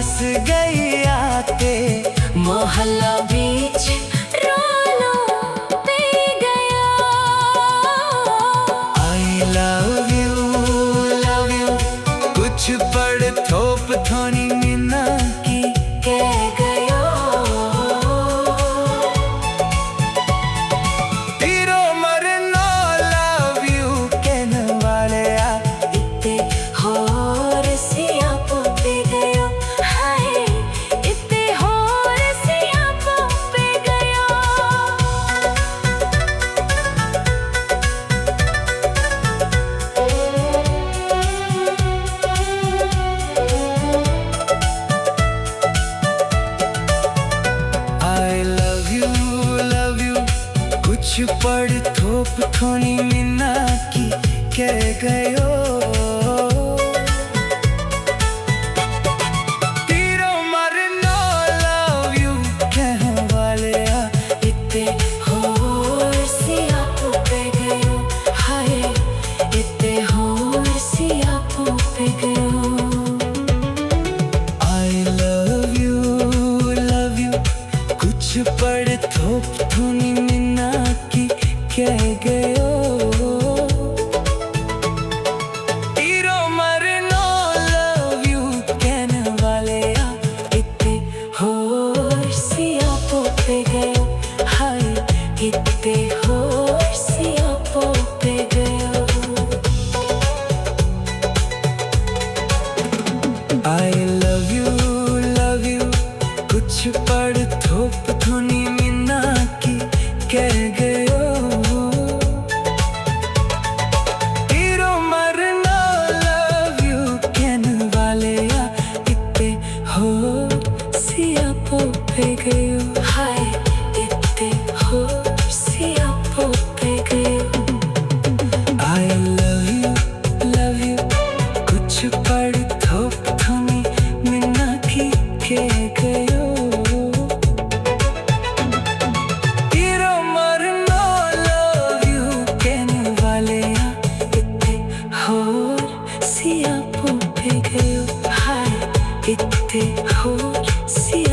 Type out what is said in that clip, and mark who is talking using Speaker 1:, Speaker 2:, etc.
Speaker 1: हंस गई आते मोहल्ला बीच रोलों पे गया। I love you कुछ पढ़ थोप थोनी मिना की कह गयो। तीरो मरना love you कहने वाले आ इत्ते होर सिया पे गयो। हाय इत्ते होर सिया पे गयो। I love you कुछ पढ़ थोप थोनी मिना की कह गयो। तीरो मरना love you कहने वाले आ इत्ते होर सिया पे गयो। हाय इत्ते होर सिया पे गयो। I love you कुछ पढ़ थोप थोनी मिना की कह गयो। तीरो मरना love you कहने वाले आ इत्ते होर सिया पे गयो। हाय इत्ते होर सिया पे गयो। I love you कुछ पढ़ थोप थोनी मिना की कह गयो। तीरो मरना love you कहने वाले आ इत्ते होर सिया पे गयो। हाय इत्ते होर सिया पे गयो। I love you कुछ पढ़ थोप थोनी मिना की कह गयो। तीरो मरना love you कहने वाले आ इत्ते होर सिया पे गयो। हाय इत्ते होर सिया